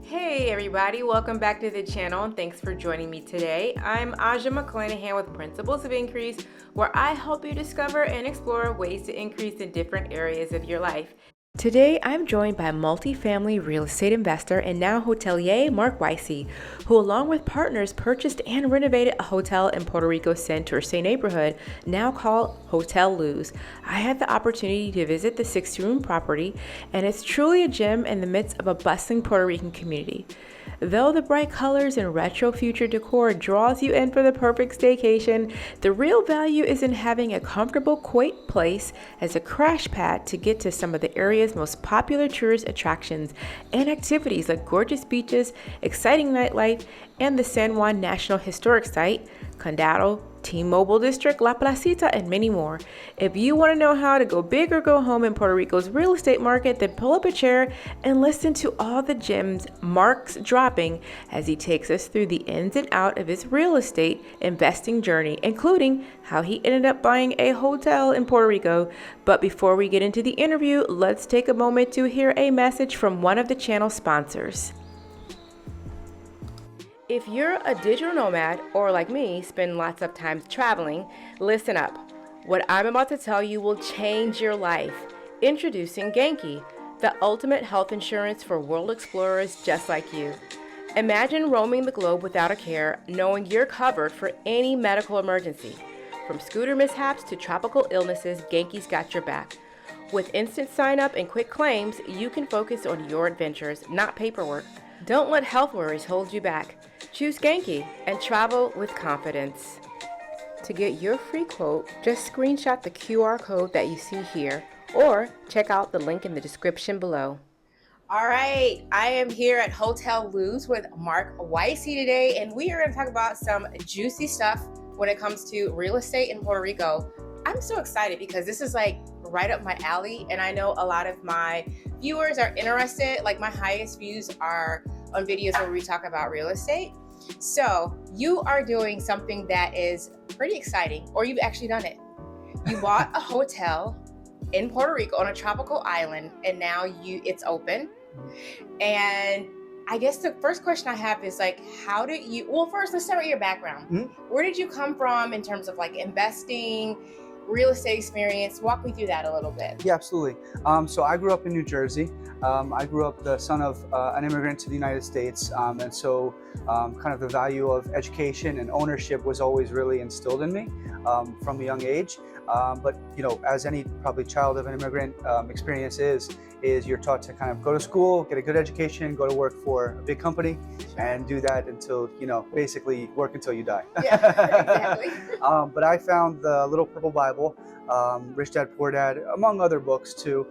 Hey everybody, welcome back to the channel and thanks for joining me today. I'm Aja McClanahan with Principles of Increase, where I help you discover and explore ways to increase in different areas of your life. Today, I'm joined by multifamily real estate investor and now hotelier Marc Weisi, who along with partners purchased and renovated a hotel in Puerto Rico Center State neighborhood, now called Hotel Luz. I had the opportunity to visit the 60-room property, and it's truly a gem in the midst of a bustling Puerto Rican community. Though the bright colors and retro future decor draws you in for the perfect staycation, the real value is in having a comfortable, quaint place as a crash pad to get to some of the area's most popular tourist attractions and activities like gorgeous beaches, exciting nightlife, and the San Juan National Historic Site, Condado, T-Mobile District, La Placita, and many more. If you want to know how to go big or go home in Puerto Rico's real estate market, then pull up a chair and listen to all the gems Marc's dropping as he takes us through the ins and out of his real estate investing journey, including how he ended up buying a hotel in Puerto Rico. But before we get into the interview, let's take a moment to hear a message from one of the channel sponsors. If you're a digital nomad or like me, spend lots of time traveling, listen up. What I'm about to tell you will change your life. Introducing Genki, the ultimate health insurance for world explorers just like you. Imagine roaming the globe without a care, knowing you're covered for any medical emergency. From scooter mishaps to tropical illnesses, Genki's got your back. With instant sign up and quick claims, you can focus on your adventures, not paperwork. Don't let health worries hold you back. Choose Genki and travel with confidence. To get your free quote, just screenshot the QR code that you see here or check out the link in the description below. All right, I am here at Hotel Luz with Marc Weisi today, and we are going to talk about some juicy stuff when it comes to real estate in Puerto Rico. I'm so excited because this is like right up my alley, and I know a lot of my viewers are interested. Like my highest views are on videos where we talk about real estate. So you are doing something that is pretty exciting, or you've actually done it. You bought a hotel in Puerto Rico on a tropical island, and now it's open. And I guess the first question I have is like, how did you, well, first let's start with your background. Where did you come from in terms of like investing, real estate experience? Walk me through that a little bit. Yeah, absolutely. So I grew up in New Jersey. I grew up the son of an immigrant to the United States. And so kind of the value of education and ownership was always really instilled in me from a young age. But, you know, as any probably child of an immigrant experience is you're taught to kind of go to school, get a good education, go to work for a big company, and do that until, you know, basically work until you die. Yeah, exactly. But I found the Little Purple Bible, Rich Dad Poor Dad, among other books too,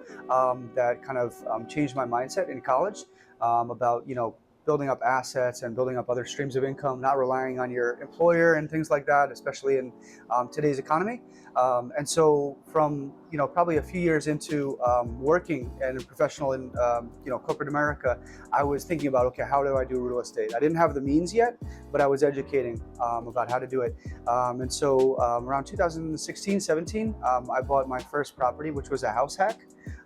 that kind of changed my mindset in college about, you know, building up assets and building up other streams of income, not relying on your employer and things like that, especially in today's economy. And so from, you know, probably a few years into working and a professional in, you know, corporate America, I was thinking about, okay, how do I do real estate? I didn't have the means yet, but I was educating about how to do it. And so around 2016, 17, I bought my first property, which was a house hack.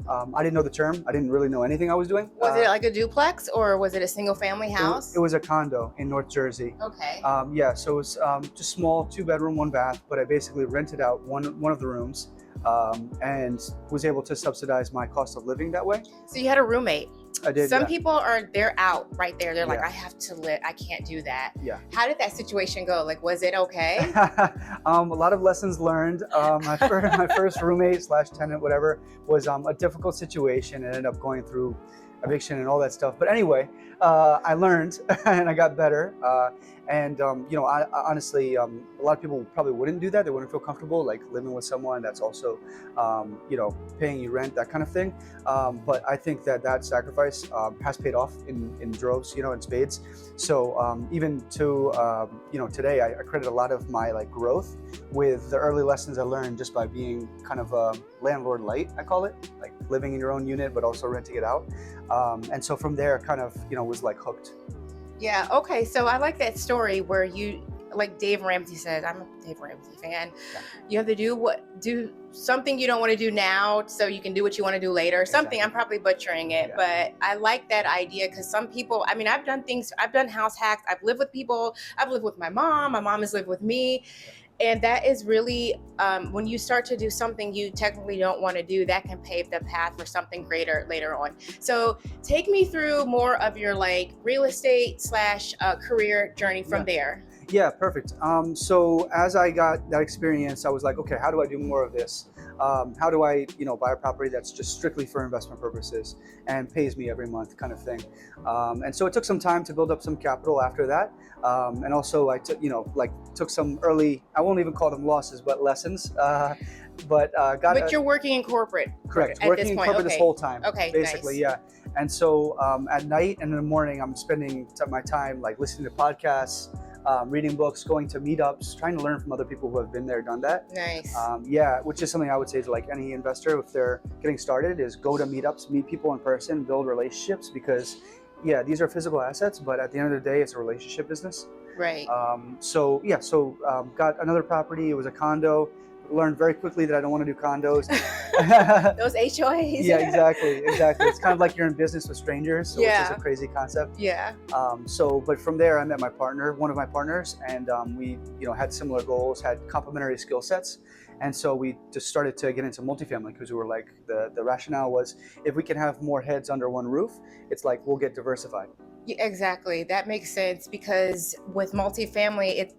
I didn't know the term. I didn't really know anything I was doing. Was it like a duplex or was it a single family house? It was a condo in North Jersey. Okay. Yeah, so it was just small, 2-bedroom, 1-bath, but I basically rented out one of the rooms and was able to subsidize my cost of living that way. So you had a roommate. I did. Some yeah. people they're out right there. They're like, Yeah. I have to live. I can't do that. Yeah. How did that situation go? Like, was it okay? A lot of lessons learned. My first roommate / tenant, whatever, was a difficult situation. It ended up going through eviction and all that stuff. But anyway, I learned and I got better. You know, I honestly, a lot of people probably wouldn't do that. They wouldn't feel comfortable like living with someone that's also, you know, paying you rent, that kind of thing. But I think that sacrifice has paid off in droves, you know, in spades. So even to, you know, today, I credit a lot of my like growth with the early lessons I learned just by being kind of a landlord light, I call it, like living in your own unit, but also renting it out. And so from there kind of, you know, was like hooked. Yeah. Okay. So I like that story where like Dave Ramsey says, I'm a Dave Ramsey fan. Yeah. You have to do something you don't want to do now so you can do what you want to do later. Something, I'm probably butchering it, but I like that idea because some people, I mean, I've done house hacks. I've lived with people. I've lived with my mom. My mom has lived with me. And that is really, when you start to do something you technically don't want to do, that can pave the path for something greater later on. So take me through more of your like real estate / career journey from there. Yeah, perfect. So as I got that experience, I was like, okay, how do I do more of this? How do I, buy a property that's just strictly for investment purposes and pays me every month, kind of thing. And so it took some time to build up some capital after that. And also I took some early, I won't even call them losses, but lessons. But you're working in corporate. Correct. Working in corporate this whole time. Okay. Basically, nice. Yeah. And so at night and in the morning, I'm spending my time like listening to podcasts, reading books, going to meetups, trying to learn from other people who have been there, done that. Nice. Which is something I would say to like any investor if they're getting started is go to meetups, meet people in person, build relationships because these are physical assets, but at the end of the day, it's a relationship business. Right. Got another property. It was a condo. Learned very quickly that I don't want to do condos. Those HOAs. Yeah, exactly. It's kind of like you're in business with strangers, so which is a crazy concept. Yeah. But from there, I met one of my partners, and we, had similar goals, had complementary skill sets, and so we just started to get into multifamily because we were like, the rationale was if we can have more heads under one roof, it's like we'll get diversified. Yeah, exactly. That makes sense because with multifamily,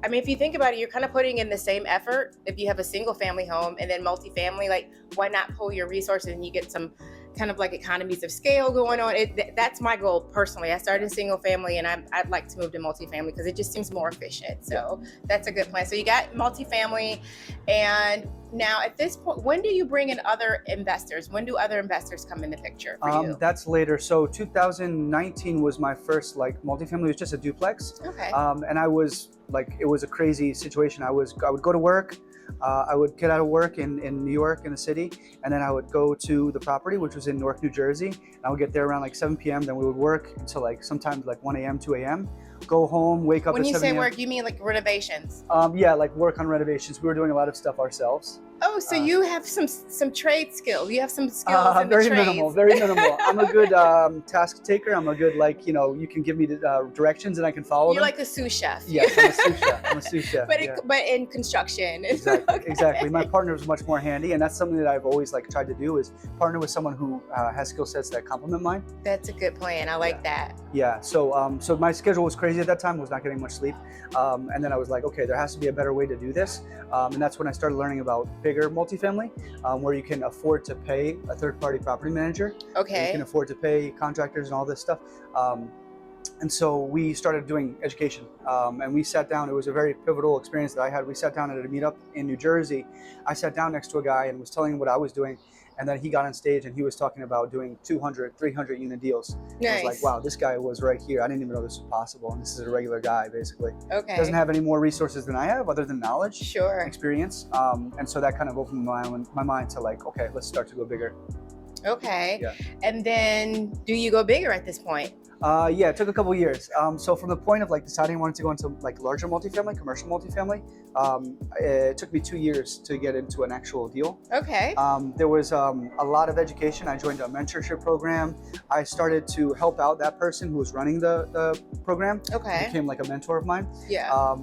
I mean, if you think about it, you're kind of putting in the same effort. If you have a single family home and then multifamily, like why not pull your resources and you get some kind of like economies of scale going on? That's my goal personally. I started in single family and I'd like to move to multifamily because it just seems more efficient. So that's a good plan. So you got multifamily, and now at this point, when do you bring in other investors? When do other investors come in the picture for you? That's later. So 2019 was my first like multifamily. It was just a duplex. Okay. And I was like, it was a crazy situation. I would go to work. I would get out of work in New York, in the city, and then I would go to the property, which was in Newark, New Jersey. And I would get there around like 7 p.m. Then we would work until like sometimes like 1 a.m., 2 a.m. Go home, wake up When at 7 you say a.m. work, you mean like renovations? Like work on renovations. We were doing a lot of stuff ourselves. Oh, so you have some trade skills. You have some skills in the very trades. minimal, very minimal. I'm a good task taker. I'm a good you can give me the directions and I can follow them. You're like a sous chef. Yes, I'm a sous chef. But in construction. Exactly, Okay. exactly. My partner was much more handy, and that's something that I've always like tried to do is partner with someone who has skill sets that complement mine. That's a good plan. I like that. Yeah. So my schedule was crazy at that time. I was not getting much sleep, and then I was like, okay, there has to be a better way to do this, and that's when I started learning about bigger multifamily, where you can afford to pay a third-party property manager. Okay. You can afford to pay contractors and all this stuff. And so we started doing education, and we sat down. It was a very pivotal experience that I had. We sat down at a meetup in New Jersey. I sat down next to a guy and was telling him what I was doing. And then he got on stage and he was talking about doing 200, 300 unit deals. Nice. I was like, wow, this guy was right here. I didn't even know this was possible. And this is a regular guy, basically. Okay. Doesn't have any more resources than I have other than knowledge, sure, experience. And so that kind of opened my mind to like, okay, let's start to go bigger. Okay. Yeah. And then do you go bigger at this point? It took a couple years. So from the point of like deciding I wanted to go into like larger multifamily, commercial multifamily, it took me 2 years to get into an actual deal. Okay. There was a lot of education. I joined a mentorship program. I started to help out that person who was running the program. Okay. Became like a mentor of mine. Yeah.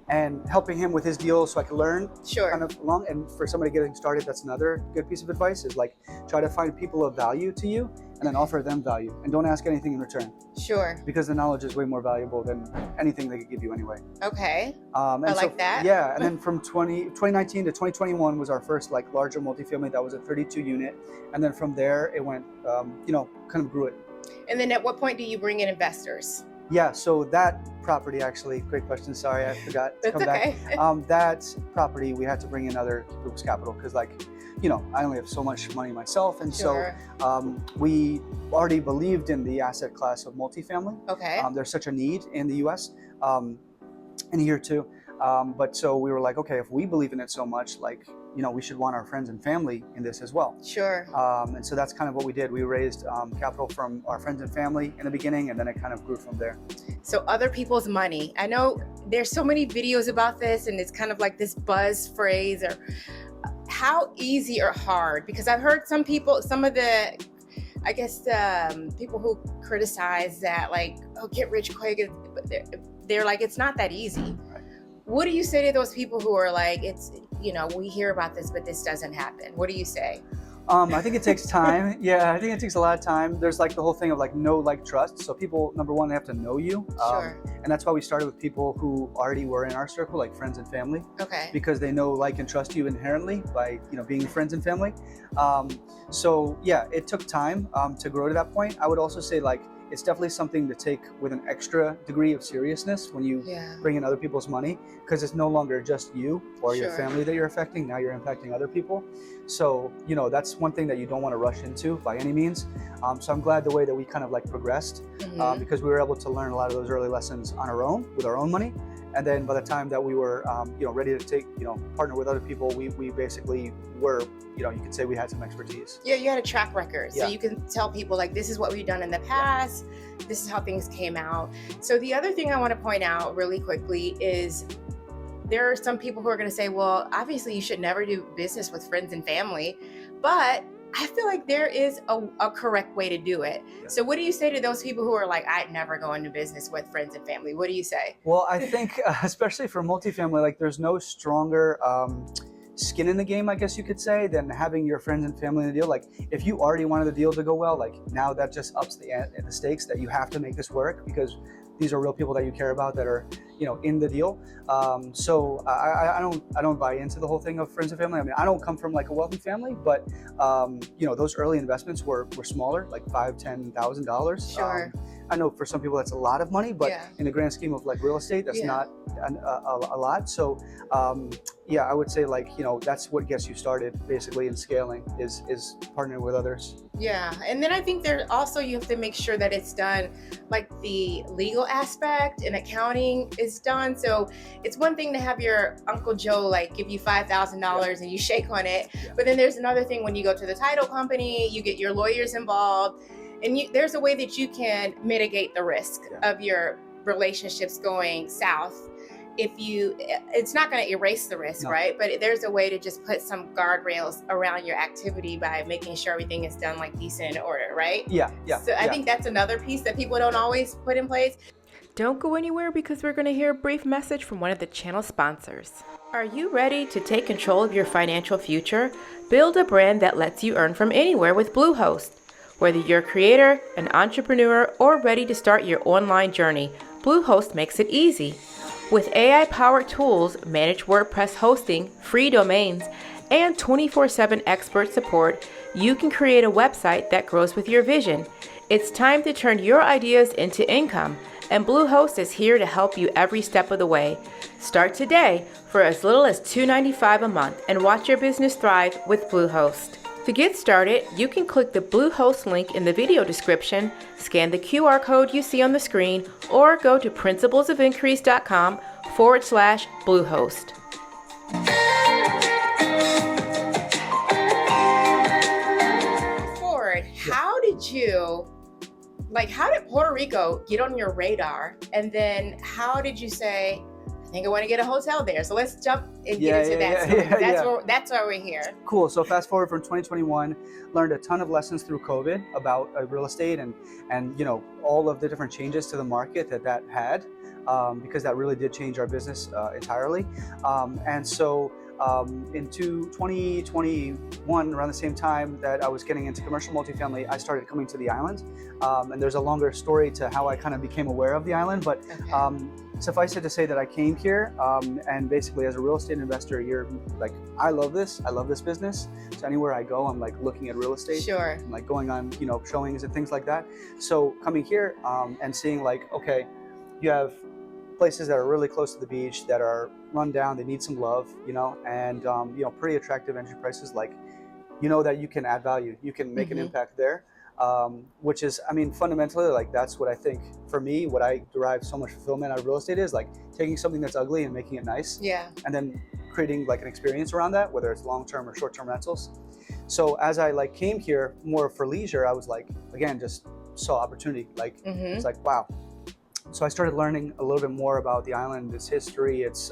And helping him with his deals so I could learn Sure. kind of along. And for somebody getting started, that's another good piece of advice is like try to find people of value to you and then offer them value and don't ask anything in return. Sure. Because the knowledge is way more valuable than anything they could give you anyway. Okay. I like that. Yeah, and then from 2019 to 2021 was our first like larger multifamily that was a 32 unit. And then from there it went, kind of grew it. And then at what point do you bring in investors? Yeah, so that property actually, great question. Sorry, I forgot to come okay. back. That property, we had to bring in other people's capital because I only have so much money myself. And Sure. so we already believed in the asset class of multifamily. Okay. There's such a need in the US, and here too. But so we were like, okay, if we believe in it so much, like, we should want our friends and family in this as well. Sure. And so that's kind of what we did. We raised capital from our friends and family in the beginning, and then it kind of grew from there. So other people's money. I know there's so many videos about this, and it's kind of like this buzz phrase, or how easy or hard, because I've heard some people, some of the, I guess, people who criticize that, like, oh, get rich quick, but they're like, it's not that easy. Right. What do you say to those people who are like, it's, you know, we hear about this, but this doesn't happen? What do you say? I think it takes time. Yeah, I think it takes a lot of time. There's like the whole thing of like know, like, trust. So people, number one, they have to know you. Sure. And that's why we started with people who already were in our circle, like friends and family. Okay. Because they know, like, and trust you inherently by, you know, being friends and family. So yeah, it took time to grow to that point. I would also say, like, it's definitely something to take with an extra degree of seriousness when you bring in other people's money, because it's no longer just you or your family that you're affecting. Now you're impacting other people. So, you know, that's one thing that you don't want to rush into by any means. So I'm glad the way that we kind of like progressed, because we were able to learn a lot of those early lessons on our own with our own money. And then by the time that we were, you know, ready to take, you know, partner with other people, we basically were, you know, you could say we had some expertise. Yeah, you had a track record. Yeah. So you can tell people, like, this is what we've done in the past. This is how things came out. So the other thing I want to point out really quickly is there are some people who are going to say, well, obviously you should never do business with friends and family. But I feel like there is a correct way to do it. Yeah. So what do you say to those people who are like, I'd never go into business with friends and family? What do you say? Well, I think, especially for multifamily, like, there's no stronger skin in the game, I guess you could say, than having your friends and family in the deal. Like, if you already wanted the deal to go well, like, now that just ups the stakes that you have to make this work, because these are real people that you care about that are, you know, in the deal. So I don't buy into the whole thing of friends and family. I mean, I don't come from like a wealthy family, but you know, those early investments were smaller, like $5,000-$10,000. Sure. I know for some people that's a lot of money, but in the grand scheme of like real estate, that's not a lot. So yeah, I would say, like, you know, that's what gets you started basically in scaling is partnering with others. Yeah, and then I think there also, you have to make sure that it's done, like the legal aspect and accounting is done. So it's one thing to have your Uncle Joe like give you $5,000 and you shake on it, but then there's another thing when you go to the title company, you get your lawyers involved, and there's a way that you can mitigate the risk of your relationships going south. It's not going to erase the risk, right? But there's a way to just put some guardrails around your activity by making sure everything is done like decent in order, right? Yeah. So I think that's another piece that people don't always put in place. Don't go anywhere, because we're going to hear a brief message from one of the channel sponsors. Are you ready to take control of your financial future? Build a brand that lets you earn from anywhere with Bluehost. Whether you're a creator, an entrepreneur, or ready to start your online journey, Bluehost makes it easy. With AI-powered tools, managed WordPress hosting, free domains, and 24/7 expert support, you can create a website that grows with your vision. It's time to turn your ideas into income, and Bluehost is here to help you every step of the way. Start today for as little as $2.95 a month and watch your business thrive with Bluehost. To get started, you can click the Bluehost link in the video description, scan the QR code you see on the screen, or go to principlesofIncrease.com/Bluehost. Forward, how did Puerto Rico get on your radar? And then how did you say, I think I want to get a hotel there? So let's jump and get into that. That's why we're here. Cool. So fast forward from 2021, learned a ton of lessons through COVID about real estate and you know, all of the different changes to the market that had, because that really did change our business entirely. And so into 2021, around the same time that I was getting into commercial multifamily, I started coming to the island. And there's a longer story to how I kind of became aware of the island, but suffice it to say that I came here, and basically as a real estate investor, you're like, I love this business. So anywhere I go, I'm like looking at real estate. Sure. I'm like going on, you know, showings and things like that. So coming here and seeing like, okay, you have places that are really close to the beach that are run down, they need some love, you know, and you know, pretty attractive entry prices. Like, you know, that you can add value, you can make an impact there. Which is, I mean, fundamentally, like, that's what I think for me, what I derive so much fulfillment out of real estate is like taking something that's ugly and making it nice. Yeah. And then creating like an experience around that, whether it's long-term or short-term rentals. So as I like came here more for leisure, I was like, again, just saw opportunity. Like, it's like, wow, So I started learning a little bit more about the island, its history, its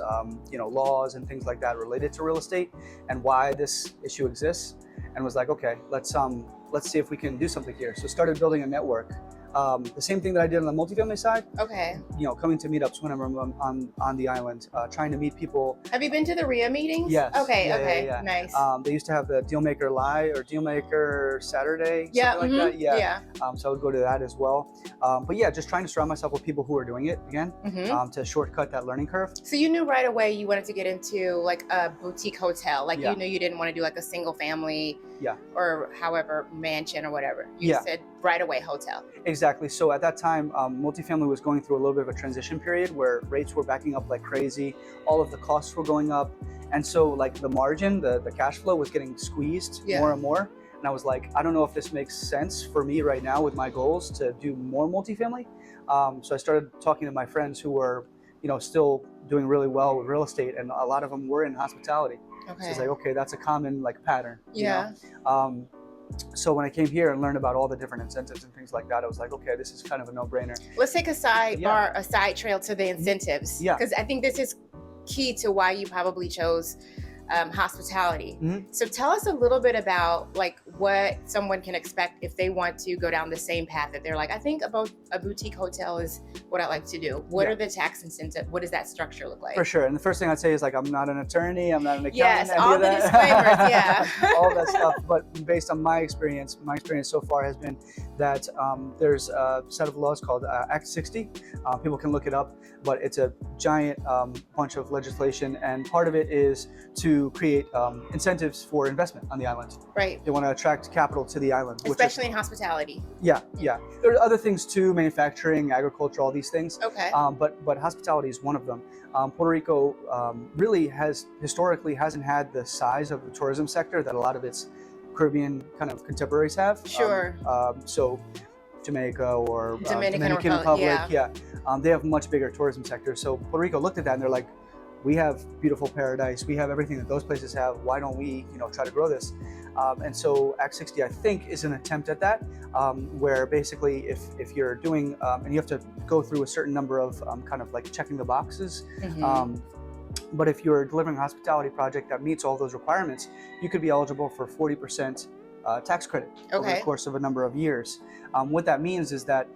laws and things like that related to real estate, and why this issue exists. And was like, okay, let's see if we can do something here. So started building a network. The same thing that I did on the multifamily side. Okay. Coming to meetups whenever I'm on the island, trying to meet people. Have you been to the RIA meetings? Yes. Okay. Yeah, okay. yeah, yeah. Nice. They used to have the Dealmaker Live or Dealmaker Saturday, something like that. Yeah. So I would go to that as well. But yeah, just trying to surround myself with people who are doing it again, to shortcut that learning curve. So you knew right away you wanted to get into like a boutique hotel. Like you knew you didn't want to do like a single family. Yeah. Or however, mansion or whatever. You said right away hotel. Exactly. So at that time, multifamily was going through a little bit of a transition period where rates were backing up like crazy. All of the costs were going up. And so like the margin, the cash flow was getting squeezed more and more. And I was like, I don't know if this makes sense for me right now with my goals to do more multifamily. So I started talking to my friends who were, still doing really well with real estate. And a lot of them were in hospitality. Okay. So it's like, okay, that's a common like pattern. Yeah. So when I came here and learned about all the different incentives and things like that, I was like, okay, this is kind of a no-brainer. Let's take a side trail to the incentives. Yeah. Because I think this is key to why you probably chose hospitality. So tell us a little bit about like what someone can expect if they want to go down the same path that they're like, I think about a boutique hotel is what I like to do. What are the tax incentives? What does that structure look like? For sure. And the first thing I'd say is like, I'm not an attorney. I'm not an accountant. Yes, all the disclaimers. Yeah. All that stuff. But based on my experience so far has been that there's a set of laws called Act 60. People can look it up, but it's a giant bunch of legislation. And part of it is to create incentives for investment on the island. Right. They want to attract capital to the island. Especially in hospitality. Yeah. There are other things too, manufacturing, agriculture, all these things. Okay. But hospitality is one of them. Puerto Rico really historically hasn't had the size of the tourism sector that a lot of its Caribbean kind of contemporaries have. Sure. So Jamaica or Dominican Republic, they have much bigger tourism sector. So Puerto Rico looked at that and they're like, we have beautiful paradise. We have everything that those places have. Why don't we, try to grow this? And so Act 60, I think, is an attempt at that, where basically if you're doing, and you have to go through a certain number of kind of like checking the boxes. But if you're delivering a hospitality project that meets all those requirements, you could be eligible for 40% tax credit over the course of a number of years. What that means is that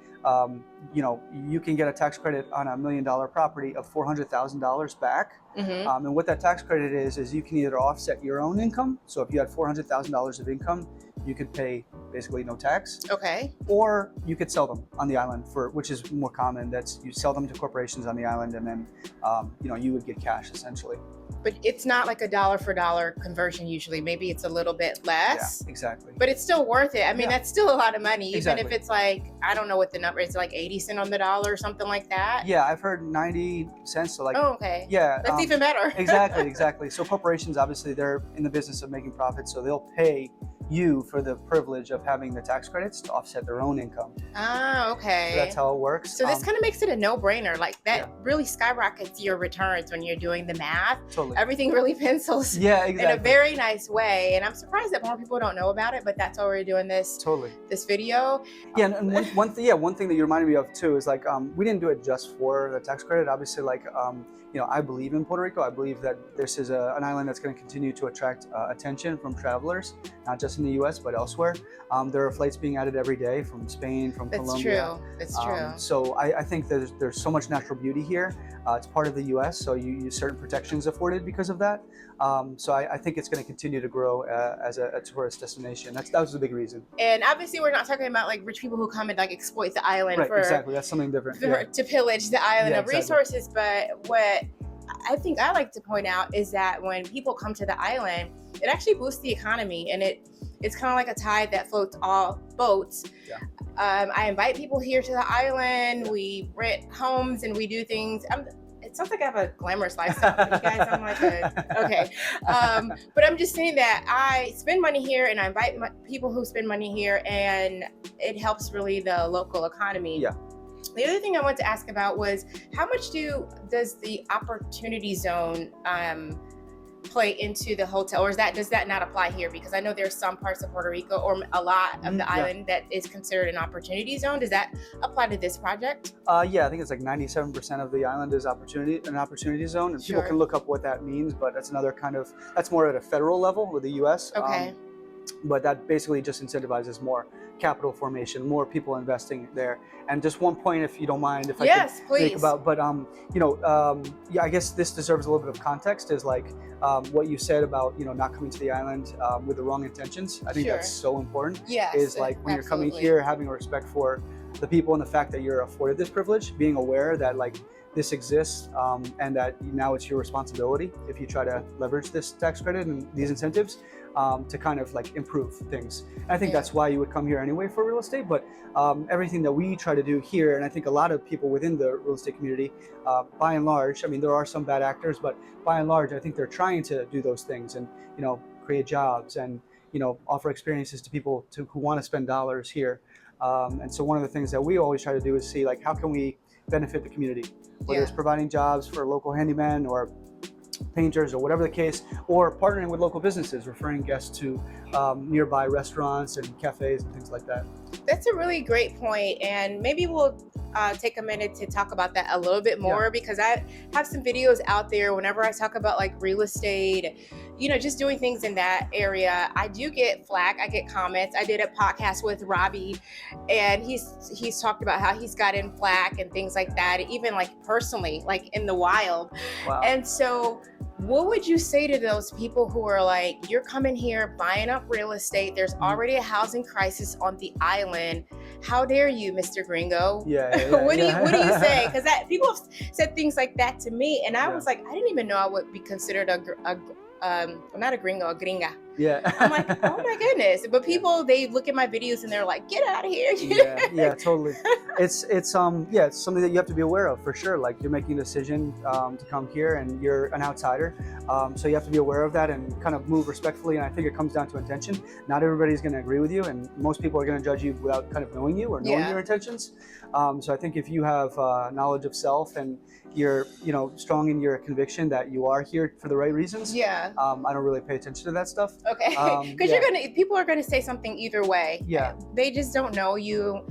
you can get a tax credit on $1 million property of $400,000 back. And what that tax credit is you can either offset your own income. So if you had $400,000 of income, you could pay basically no tax. Okay. Or you could sell them on the island which is more common. That's you sell them to corporations on the island, and then you would get cash essentially. But it's not like a dollar for dollar conversion usually. Maybe it's a little bit less. Yeah, exactly. But it's still worth it. I mean, that's still a lot of money. Even if it's like, I don't know what the number is, like 80 cents on the dollar or something like that. Yeah, I've heard 90 cents. So like, oh, okay. Yeah. That's even better. Exactly. So corporations, obviously, they're in the business of making profits. So they'll pay you for the privilege of having the tax credits to offset their own income. Ah, okay. So that's how it works. So this kind of makes it a no-brainer. Like that really skyrockets your returns when you're doing the math. Totally. Everything really pencils in a very nice way. And I'm surprised that more people don't know about it, but that's why we're doing this video. Yeah, and one thing that you reminded me of too is like we didn't do it just for the tax credit. Obviously, like I believe in Puerto Rico. I believe that this is an island that's going to continue to attract attention from travelers, not just in the U.S. but elsewhere. There are flights being added every day from Spain, from Colombia. That's true. So I think there's so much natural beauty here. It's part of the U.S., so you certain protections afforded because of that. So I think it's going to continue to grow as a tourist destination. That was the big reason. And obviously, we're not talking about like rich people who come and like exploit the island exactly. That's something different. To pillage the island of resources. But what I think I like to point out is that when people come to the island, it actually boosts the economy, and it's kind of like a tide that floats all boats. Yeah. I invite people here to the island. Yeah. We rent homes and we do things. It sounds like I have a glamorous lifestyle. You guys, I'm like okay. But I'm just saying that I spend money here and I invite people who spend money here, and it helps really the local economy. Yeah. The other thing I wanted to ask about was how much does the opportunity zone play into the hotel, or does that not apply here? Because I know there's some parts of Puerto Rico or a lot of the island that is considered an opportunity zone. Does that apply to this project? Yeah, I think it's like 97% of the island is an opportunity zone, and people can look up what that means. But that's that's more at a federal level with the U.S. Okay. But that basically just incentivizes more capital formation, more people investing there. And just one point, if you don't mind, if I could please. make about, but yeah, I guess this deserves a little bit of context. Is like what you said about not coming to the island with the wrong intentions. I think that's so important. Yes, is like when you're coming here, having a respect for the people and the fact that you're afforded this privilege, being aware that like this exists and that now it's your responsibility if you try to leverage this tax credit and these incentives to kind of like improve things. And I think that's why you would come here anyway for real estate. But everything that we try to do here, and I think a lot of people within the real estate community, by and large, I mean, there are some bad actors, but by and large, I think they're trying to do those things and, create jobs and, offer experiences to people who want to spend dollars here. And so one of the things that we always try to do is see like, how can we benefit the community, whether it's providing jobs for local handymen or painters or whatever the case, or partnering with local businesses, referring guests to nearby restaurants and cafes and things like that. That's a really great point, and maybe we'll take a minute to talk about that a little bit more because I have some videos out there whenever I talk about like real estate, just doing things in that area. I do get flack, I get comments. I did a podcast with Robbie, and he's talked about how he's gotten flack and things like that, even like personally, like in the wild. Wow. And so what would you say to those people who are like, you're coming here buying up real estate, there's already a housing crisis on the island, how dare you, Mr. Gringo? What do you say? Because people have said things like that to me, and I was like, I didn't even know I would be considered not a gringo, a gringa. I'm like, oh my goodness. But people, they look at my videos and they're like, get out of here. Yeah, totally. It's something that you have to be aware of for sure. Like you're making a decision to come here and you're an outsider. So you have to be aware of that and kind of move respectfully. And I think it comes down to intention. Not everybody's going to agree with you, and most people are going to judge you without kind of knowing you or knowing your intentions. So I think if you have knowledge of self and you're strong in your conviction that you are here for the right reasons, I don't really pay attention to that stuff. Okay. Because people are gonna say something either way. They just don't know you.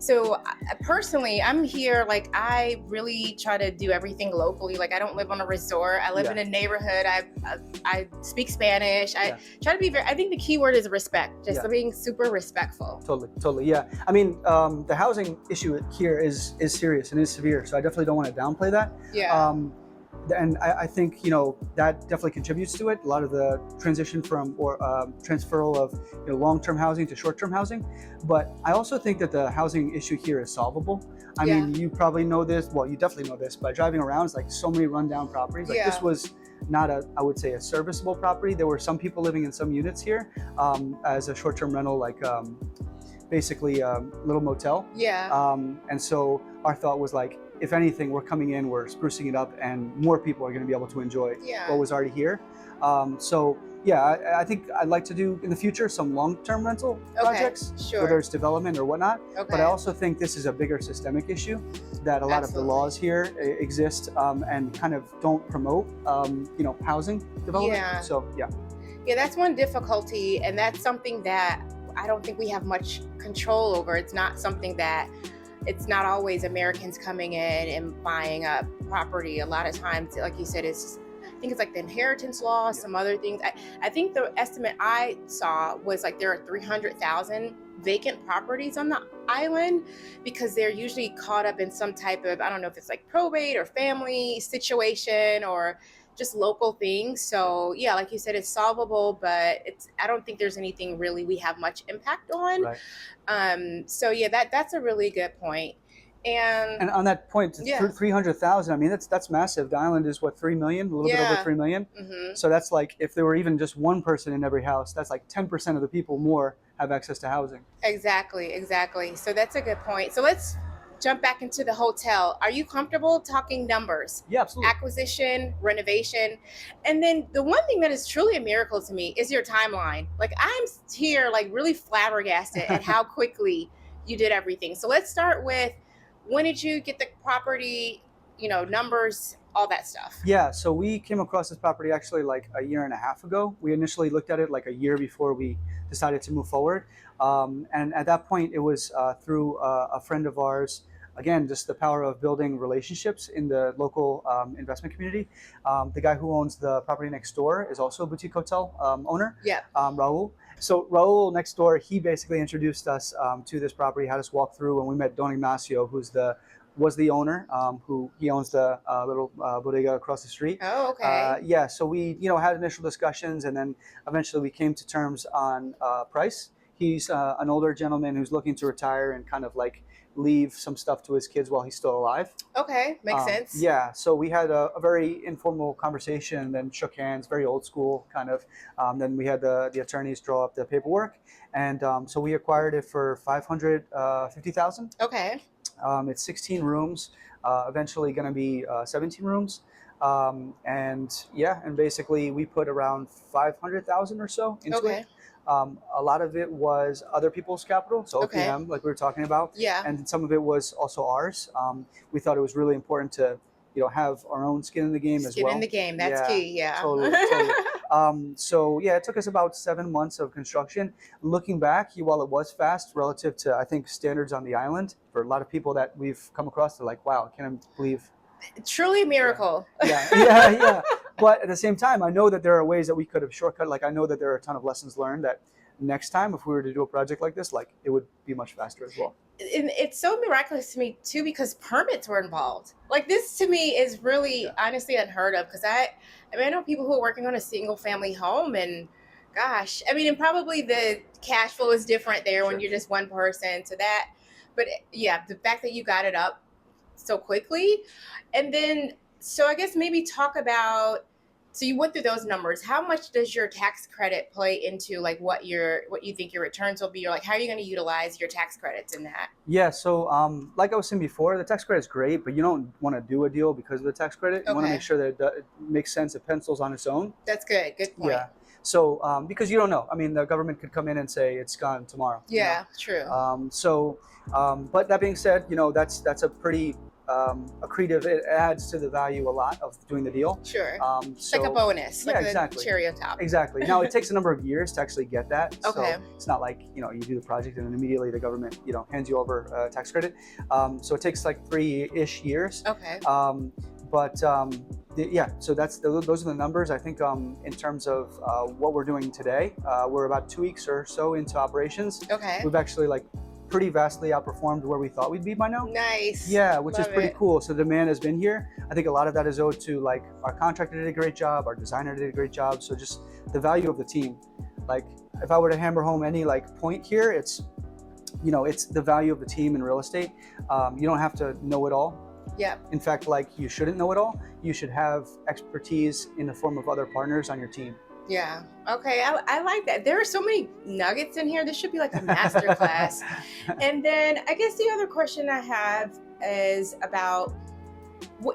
So personally, I'm here, like I really try to do everything locally. Like I don't live on a resort. I live in a neighborhood. I speak Spanish. I try to be I think the key word is respect, just being super respectful. Totally. Yeah. I mean, the housing issue here is serious and is severe. So I definitely don't want to downplay that. And I think that definitely contributes to it. A lot of the transition from transferal of long-term housing to short-term housing. But I also think that the housing issue here is solvable. I mean, you probably know this. Well, you definitely know this. By driving around, it's like so many rundown properties. Like this was not I would say a serviceable property. There were some people living in some units here as a short-term rental, like basically a little motel. And so our thought was like, if anything, we're coming in, we're sprucing it up, and more people are going to be able to enjoy what was already here. I think I'd like to do in the future some long-term rental projects, whether it's development or whatnot. But I also think this is a bigger systemic issue that a lot of the laws here exist and kind of don't promote, housing development. That's one difficulty, and that's something that I don't think we have much control over. It's not something that it's not always Americans coming in and buying up property. A lot of times, like you said, I think it's like the inheritance law, some other things. I think the estimate I saw was like there are 300,000 vacant properties on the island because they're usually caught up in some type of, I don't know if it's like probate or family situation or just local things. So like you said, it's solvable, but I don't think there's anything really we have much impact on. That's a really good point. And on that point, 300,000, I mean, that's massive. The island is what, 3 million, a little bit over 3 million. So that's like, if there were even just one person in every house, that's like 10% of the people more have access to housing. Exactly. So that's a good point. So let's jump back into the hotel. Are you comfortable talking numbers? Yeah, absolutely. Acquisition, renovation. And then the one thing that is truly a miracle to me is your timeline. Like I'm here like really flabbergasted at how quickly you did everything. So let's start with, when did you get the property numbers, all that stuff. Yeah, so we came across this property actually like a year and a half ago. We initially looked at it like a year before we decided to move forward. And at that point, it was through a friend of ours. Again, just the power of building relationships in the local investment community. The guy who owns the property next door is also a boutique hotel owner, Yeah. Raul. So Raul next door, he basically introduced us to this property, had us walk through, and we met Don Ignacio, was the owner, who he owns the little bodega across the street. Oh, okay. Yeah, so we had initial discussions, and then eventually we came to terms on price. He's an older gentleman who's looking to retire and kind of like leave some stuff to his kids while he's still alive. Okay, makes sense. Yeah, so we had a very informal conversation, and then shook hands, very old school kind of. Then we had the attorneys draw up the paperwork, and so we acquired it for $550,000. Okay. It's 16 rooms, eventually going to be 17 rooms. And basically we put around 500,000 or so into it. A lot of it was other people's capital, so OPM, like we were talking about. Yeah. And some of it was also ours. We thought it was really important to, have our own skin in the game as well. Skin in the game, that's key, yeah. Totally. So it took us about 7 months of construction. Looking back, while it was fast relative to, I think, standards on the island, for a lot of people that we've come across, they're like, wow, I can't believe. Truly a miracle. Yeah. But at the same time, I know that there are ways that we could have shortcut. Like, I know that there are a ton of lessons learned that next time, if we were to do a project like this, like, it would be much faster as well. And it's so miraculous to me too, because permits were involved. Like, this to me is really honestly unheard of, because I know people who are working on a single family home, and gosh, and probably the cash flow is different there when you're just one person. So that, but yeah, the fact that you got it up so quickly, and then so I guess maybe talk about. So you went through those numbers. How much does your tax credit play into like what you think your returns will be, or like how are you going to utilize your tax credits in that? Yeah, so like I was saying before, the tax credit is great, but you don't want to do a deal because of the tax credit. You want to make sure that it makes sense, it pencils on its own. That's good. Good point. Yeah. So because you don't know. The government could come in and say it's gone tomorrow. Yeah, true. But that being said, that's a pretty accretive. It adds to the value a lot of doing the deal. Sure. It's like a bonus. Like exactly. A cherry on top. Exactly. Now it takes a number of years to actually get that. Okay. So it's not like you do the project and then immediately the government hands you over a tax credit. So it takes like 3-ish years. Okay. So those are the numbers. I think in terms of what we're doing today, we're about 2 weeks or so into operations. Okay. We've actually pretty vastly outperformed where we thought we'd be by now. Nice. Yeah, which Love is pretty it. cool. So the demand has been here. I think a lot of that is owed to our contractor did a great job, our designer did a great job. So just the value of the team. Like if I were to hammer home any point here, it's the value of the team in real estate. You don't have to know it all. Yeah. In fact, you shouldn't know it all. You should have expertise in the form of other partners on your team. Yeah. Okay. I like that. There are so many nuggets in here. This should be like a masterclass. And then I guess the other question I have is about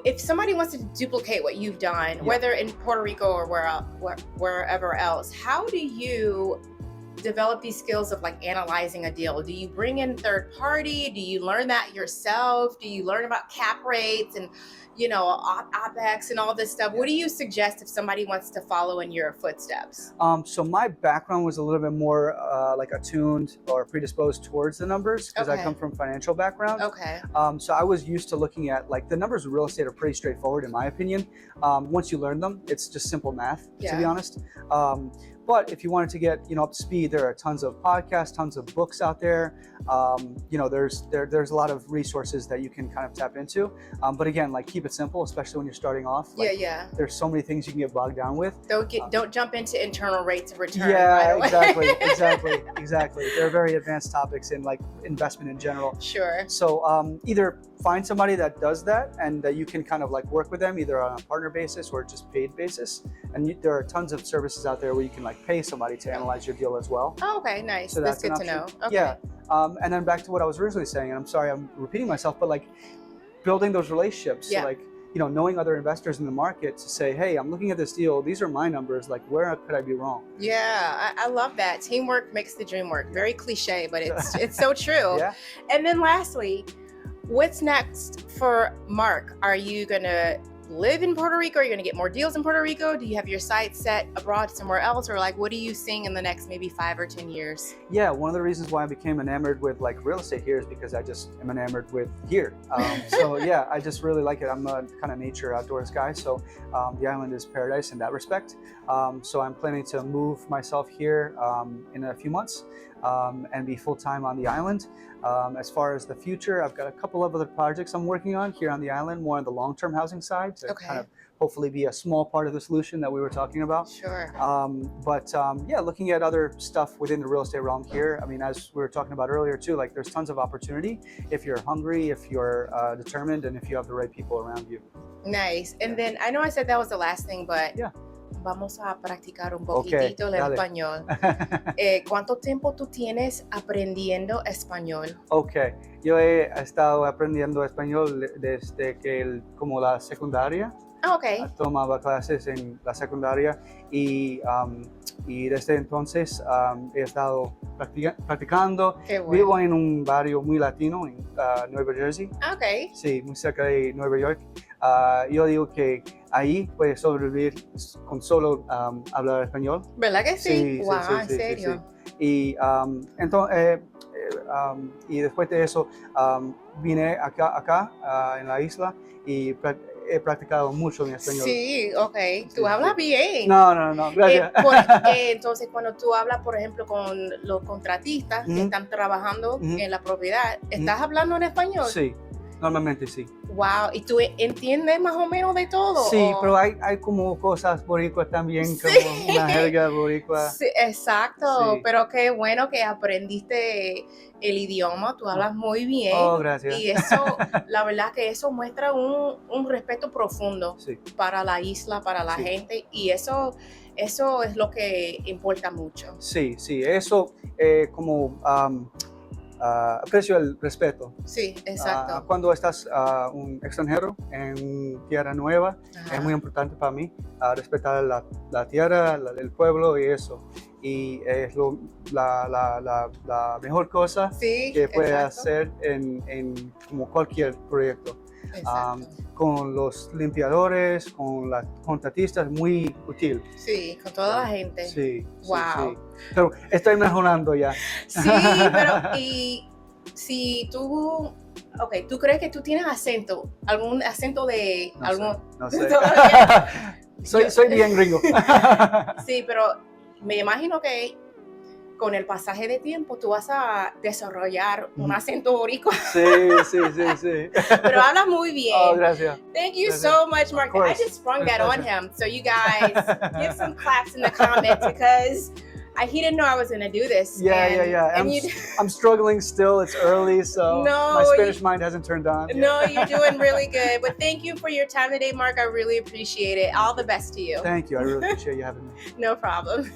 if somebody wants to duplicate what you've done, whether in Puerto Rico or wherever else, how do you develop these skills of analyzing a deal? Do you bring in third party? Do you learn that yourself? Do you learn about cap rates and OPEX and all this stuff? What do you suggest if somebody wants to follow in your footsteps? So my background was a little bit more attuned or predisposed towards the numbers because I come from financial background. Okay. So I was used to looking at the numbers of real estate are pretty straightforward in my opinion. Once you learn them, it's just simple math, to be honest. But if you wanted to get up to speed, there are tons of podcasts, tons of books out there. There's a lot of resources that you can kind of tap into. But again, keep it simple, especially when you're starting off. There's so many things you can get bogged down with. Don't jump into internal rates of return. Yeah, right away. exactly. They're very advanced topics in investment in general. Sure. So either find somebody that does that and that you can kind of work with them either on a partner basis or just paid basis. And there are tons of services out there where you can pay somebody to analyze your deal as well. Oh, okay, nice. So that's good to know. Okay. Yeah. And then back to what I was originally saying, and I'm sorry I'm repeating myself, but building those relationships. Yeah. So knowing other investors in the market to say, hey, I'm looking at this deal. These are my numbers. Where could I be wrong? Yeah, I love that. Teamwork makes the dream work. Very cliche, but it's so true. Yeah. And then lastly, what's next for Marc? Are you going to live in Puerto Rico? Are you going to get more deals in Puerto Rico? Do you have your sights set abroad somewhere else? Or like, what are you seeing in the next maybe 5 or 10 years? Yeah, one of the reasons why I became enamored with like real estate here is because I just am enamored with here. So yeah, I just really like it. I'm a kind of nature outdoors guy, so the island is paradise in that respect. So I'm planning to move myself here in a few months and be full-time on the island. As far as the future, I've got a couple of other projects I'm working on here on the island, more on the long-term housing side to kind of hopefully be a small part of the solution that we were talking about. Sure. Yeah, looking at other stuff within the real estate realm here. I mean, as we were talking about earlier too, like there's tons of opportunity if you're hungry, if you're determined, and if you have the right people around you. Nice. And then I know I said that was the last thing, but yeah. Vamos a practicar un poquitito el español. ¿Cuánto tiempo tú tienes aprendiendo español? Okay, yo he estado aprendiendo español desde que como la secundaria. Okay. Tomaba clases en la secundaria y desde entonces he estado practicando. Qué bueno. Vivo en un barrio muy latino en Nueva Jersey. Okay. Sí, muy cerca de Nueva York. Yo digo que ahí puedes sobrevivir con solo hablar español. ¿Verdad que sí? Sí, wow, sí, ¿en serio? Sí. Y entonces y después de eso vine acá en la isla y he practicado mucho mi español. Sí, ok. Tú hablas bien. No, gracias. Entonces, cuando tú hablas, por ejemplo, con los contratistas que están trabajando en la propiedad, ¿estás hablando en español? Sí, normalmente sí. Wow, ¿y tú entiendes más o menos de todo? Sí, pero hay como cosas boricuas también, sí. como una jerga boricua. Sí, exacto, Sí. pero qué bueno que aprendiste el idioma, tú hablas muy bien. Oh, gracias. Y eso, la verdad que eso muestra un respeto profundo para la isla, para la gente, y eso es lo que importa mucho. Sí, eso como... aprecio el respeto. Sí, exacto. Cuando estás un extranjero en tierra nueva, es muy importante para mí respetar la tierra, el pueblo y eso. Y es la mejor cosa que puedes hacer en como cualquier proyecto. Con los limpiadores, con las contratistas, muy útil. Sí, con toda la gente. Sí. Wow. Sí. Pero estoy mejorando ya. Sí, pero y si tú, ¿tú crees que tú tienes acento? ¿Algún acento de No sé. soy bien gringo. Sí, pero me imagino que con el pasaje de tiempo tú vas a desarrollar un acento boricua. Sí. Pero hablas muy bien. Oh, gracias. Thank you so much, Marc. I just sprung that on him. So you guys give some claps in the comments because he didn't know I was going to do this. Yeah. I'm struggling still. It's early, so my Spanish mind hasn't turned on. No, you're doing really good. But thank you for your time today, Marc. I really appreciate it. All the best to you. Thank you. I really appreciate you having me. No problem.